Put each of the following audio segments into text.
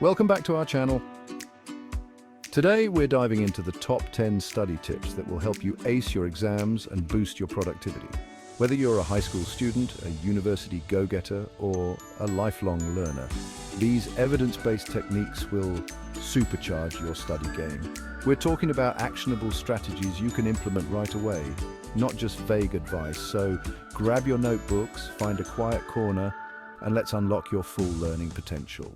Welcome back to our channel. Today we're diving into the top 10 study tips that will help you ace your exams and boost your productivity. Whether you're a high school student, a university go-getter, or a lifelong learner, these evidence-based techniques will supercharge your study game. We're talking about actionable strategies you can implement right away, not just vague advice. So grab your notebooks, find a quiet corner, and let's unlock your full learning potential.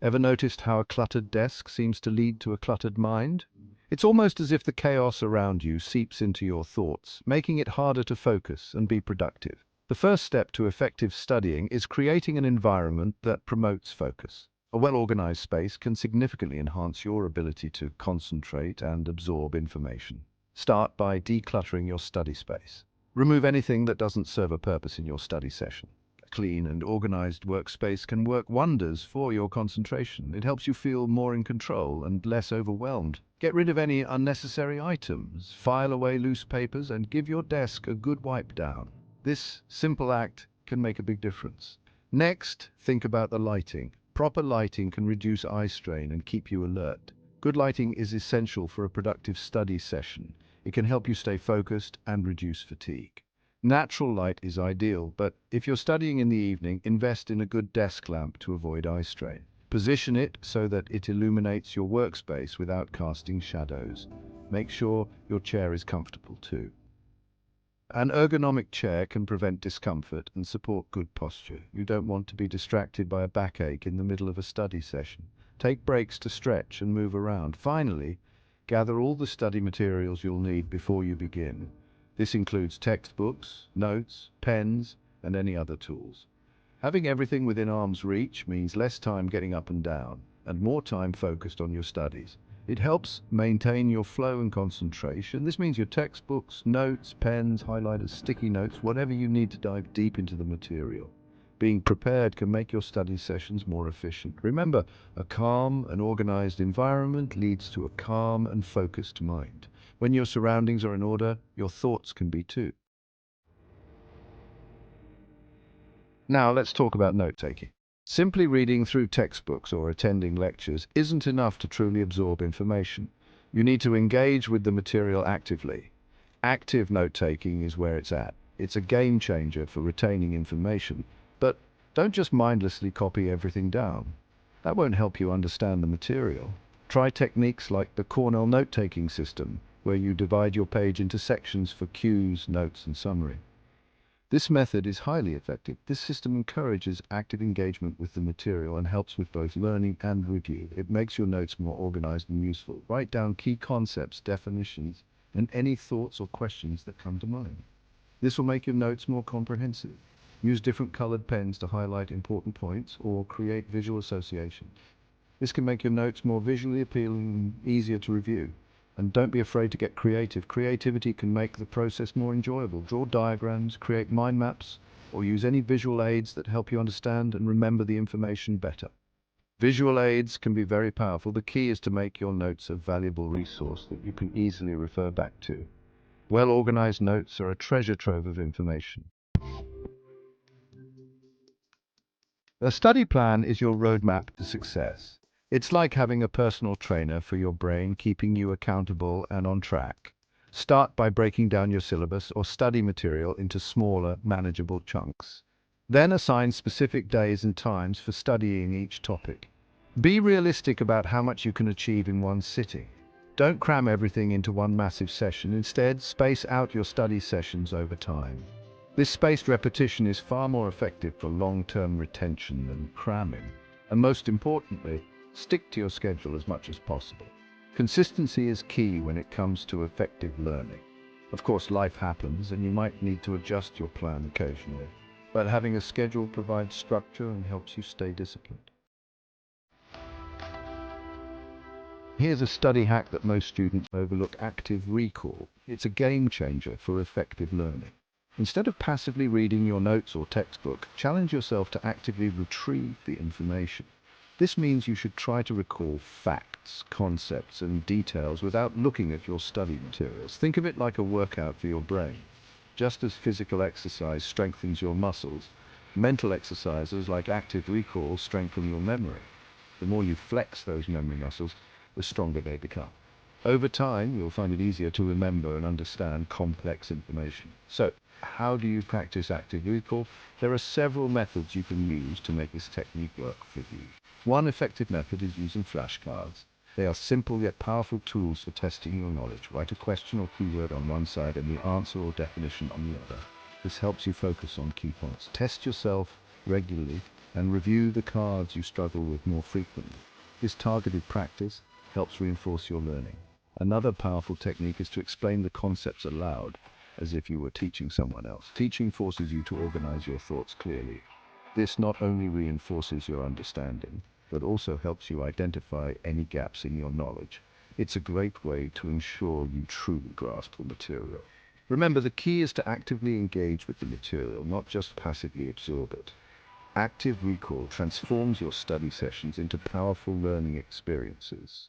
Ever noticed how a cluttered desk seems to lead to a cluttered mind? It's almost as if the chaos around you seeps into your thoughts, making it harder to focus and be productive. The first step to effective studying is creating an environment that promotes focus. A well-organized space can significantly enhance your ability to concentrate and absorb information. Start by decluttering your study space. Remove anything that doesn't serve a purpose in your study session. A clean and organized workspace can work wonders for your concentration. It helps you feel more in control and less overwhelmed. Get rid of any unnecessary items, file away loose papers, and give your desk a good wipe down. This simple act can make a big difference. Next, think about the lighting. Proper lighting can reduce eye strain and keep you alert. Good lighting is essential for a productive study session. It can help you stay focused and reduce fatigue. Natural light is ideal, but if you're studying in the evening, invest in a good desk lamp to avoid eye strain. Position it so that it illuminates your workspace without casting shadows. Make sure your chair is comfortable too. An ergonomic chair can prevent discomfort and support good posture. You don't want to be distracted by a backache in the middle of a study session. Take breaks to stretch and move around. Finally, gather all the study materials you'll need before you begin. This includes textbooks, notes, pens, and any other tools. Having everything within arm's reach means less time getting up and down, and more time focused on your studies. It helps maintain your flow and concentration. This means your textbooks, notes, pens, highlighters, sticky notes, whatever you need to dive deep into the material. Being prepared can make your study sessions more efficient. Remember, a calm and organized environment leads to a calm and focused mind. When your surroundings are in order, your thoughts can be too. Now let's talk about note-taking. Simply reading through textbooks or attending lectures isn't enough to truly absorb information. You need to engage with the material actively. Active note-taking is where it's at. It's a game changer for retaining information. But don't just mindlessly copy everything down. That won't help you understand the material. Try techniques like the Cornell note-taking system, where you divide your page into sections for cues, notes, and summary. This method is highly effective. This system encourages active engagement with the material and helps with both learning and review. It makes your notes more organized and useful. Write down key concepts, definitions, and any thoughts or questions that come to mind. This will make your notes more comprehensive. Use different colored pens to highlight important points or create visual associations. This can make your notes more visually appealing and easier to review. And don't be afraid to get creative. Creativity can make the process more enjoyable. Draw diagrams, create mind maps, or use any visual aids that help you understand and remember the information better. Visual aids can be very powerful. The key is to make your notes a valuable resource that you can easily refer back to. Well-organized notes are a treasure trove of information. A study plan is your roadmap to success. It's like having a personal trainer for your brain, keeping you accountable and on track. Start by breaking down your syllabus or study material into smaller, manageable chunks. Then assign specific days and times for studying each topic. Be realistic about how much you can achieve in one sitting. Don't cram everything into one massive session. Instead, space out your study sessions over time. This spaced repetition is far more effective for long-term retention than cramming. And most importantly, stick to your schedule as much as possible. Consistency is key when it comes to effective learning. Of course, life happens and you might need to adjust your plan occasionally, but having a schedule provides structure and helps you stay disciplined. Here's a study hack that most students overlook: active recall. It's a game changer for effective learning. Instead of passively reading your notes or textbook, challenge yourself to actively retrieve the information. This means you should try to recall facts, concepts, and details without looking at your study materials. Think of it like a workout for your brain. Just as physical exercise strengthens your muscles, Mental exercises like active recall strengthen your memory. The more you flex those memory muscles, the stronger they become. Over time, you'll find it easier to remember and understand complex information. So, how do you practice active recall? There are several methods you can use to make this technique work for you. One effective method is using flashcards. They are simple yet powerful tools for testing your knowledge. Write a question or keyword on one side and the answer or definition on the other. This helps you focus on key points. Test yourself regularly and review the cards you struggle with more frequently. This targeted practice helps reinforce your learning. Another powerful technique is to explain the concepts aloud, as if you were teaching someone else. Teaching forces you to organize your thoughts clearly. This not only reinforces your understanding, but also helps you identify any gaps in your knowledge. It's a great way to ensure you truly grasp the material. Remember, the key is to actively engage with the material, not just passively absorb it. Active recall transforms your study sessions into powerful learning experiences.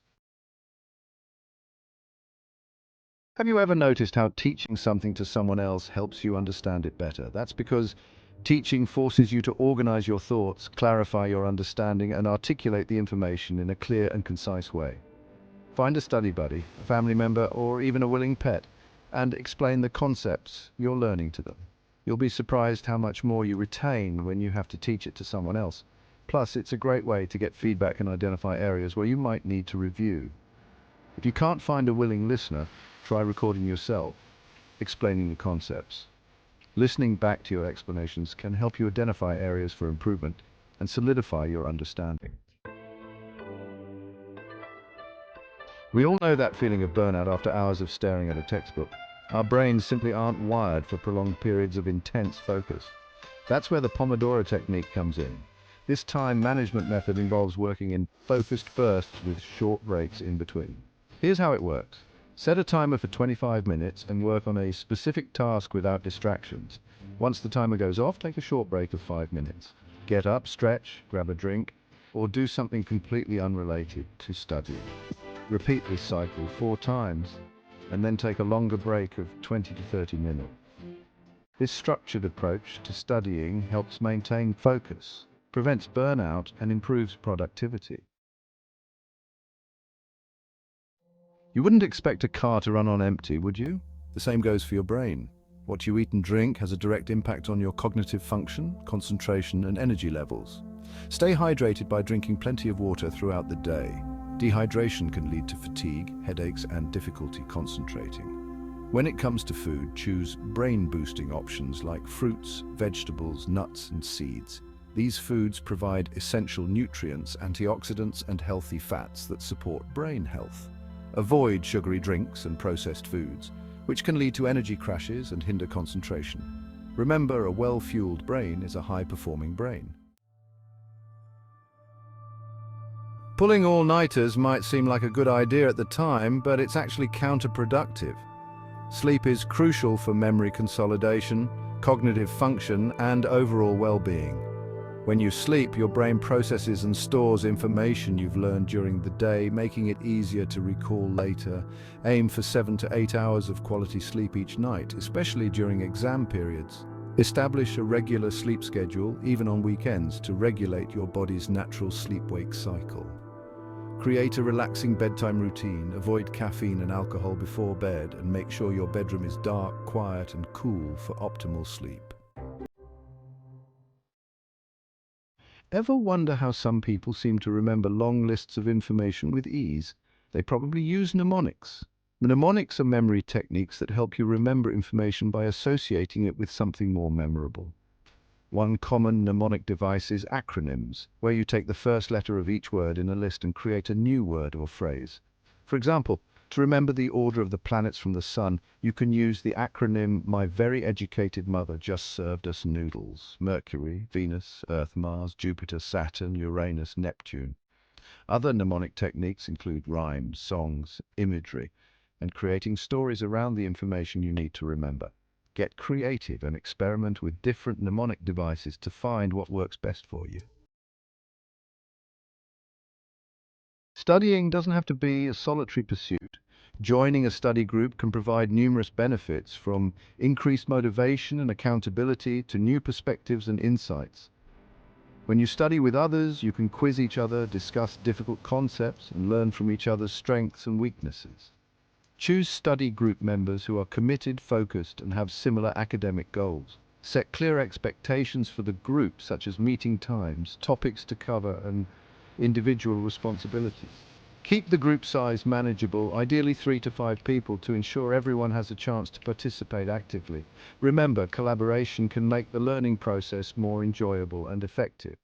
Have you ever noticed how teaching something to someone else helps you understand it better? That's because teaching forces you to organize your thoughts, clarify your understanding, and articulate the information in a clear and concise way. Find a study buddy, a family member, or even a willing pet, and explain the concepts you're learning to them. You'll be surprised how much more you retain when you have to teach it to someone else. Plus, it's a great way to get feedback and identify areas where you might need to review. If you can't find a willing listener, try recording yourself, explaining the concepts. Listening back to your explanations can help you identify areas for improvement and solidify your understanding. We all know that feeling of burnout after hours of staring at a textbook. Our brains simply aren't wired for prolonged periods of intense focus. That's where the Pomodoro technique comes in. This time management method involves working in focused bursts with short breaks in between. Here's how it works. Set a timer for 25 minutes and work on a specific task without distractions. Once the timer goes off, take a short break of 5 minutes. Get up, stretch, grab a drink, or do something completely unrelated to studying. Repeat this cycle 4 times, and then take a longer break of 20 to 30 minutes. This structured approach to studying helps maintain focus, prevents burnout, and improves productivity. You wouldn't expect a car to run on empty, would you? The same goes for your brain. What you eat and drink has a direct impact on your cognitive function, concentration, and energy levels. Stay hydrated by drinking plenty of water throughout the day. Dehydration can lead to fatigue, headaches, and difficulty concentrating. When it comes to food, choose brain-boosting options like fruits, vegetables, nuts, and seeds. These foods provide essential nutrients, antioxidants, and healthy fats that support brain health. Avoid sugary drinks and processed foods, which can lead to energy crashes and hinder concentration. Remember, a well-fueled brain is a high-performing brain. Pulling all-nighters might seem like a good idea at the time, but it's actually counterproductive. Sleep is crucial for memory consolidation, cognitive function, and overall well-being. When you sleep, your brain processes and stores information you've learned during the day, making it easier to recall later. Aim for 7 to 8 hours of quality sleep each night, especially during exam periods. Establish a regular sleep schedule, even on weekends, to regulate your body's natural sleep-wake cycle. Create a relaxing bedtime routine, avoid caffeine and alcohol before bed, and make sure your bedroom is dark, quiet, and cool for optimal sleep. Ever wonder how some people seem to remember long lists of information with ease? They probably use mnemonics. Mnemonics are memory techniques that help you remember information by associating it with something more memorable. One common mnemonic device is acronyms, where you take the first letter of each word in a list and create a new word or phrase. For example, to remember the order of the planets from the sun, you can use the acronym "My very educated mother just served us noodles." Mercury, Venus, Earth, Mars, Jupiter, Saturn, Uranus, Neptune. Other mnemonic techniques include rhymes, songs, imagery, and creating stories around the information you need to remember. Get creative and experiment with different mnemonic devices to find what works best for you. Studying doesn't have to be a solitary pursuit. Joining a study group can provide numerous benefits, from increased motivation and accountability to new perspectives and insights. When you study with others, you can quiz each other, discuss difficult concepts, and learn from each other's strengths and weaknesses. Choose study group members who are committed, focused, and have similar academic goals. Set clear expectations for the group, such as meeting times, topics to cover, and individual responsibilities. Keep the group size manageable, ideally 3 to 5 people, to ensure everyone has a chance to participate actively. Remember, collaboration can make the learning process more enjoyable and effective.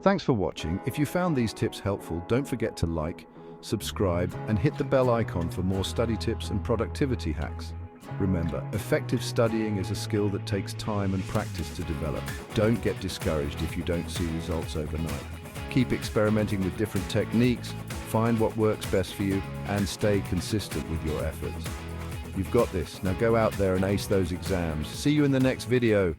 Thanks for watching. If you found these tips helpful, don't forget to like, subscribe, and hit the bell icon for more study tips and productivity hacks. Remember, effective studying is a skill that takes time and practice to develop. Don't get discouraged if you don't see results overnight. Keep experimenting with different techniques, find what works best for you, and stay consistent with your efforts. You've got this. Now go out there and ace those exams. See you in the next video.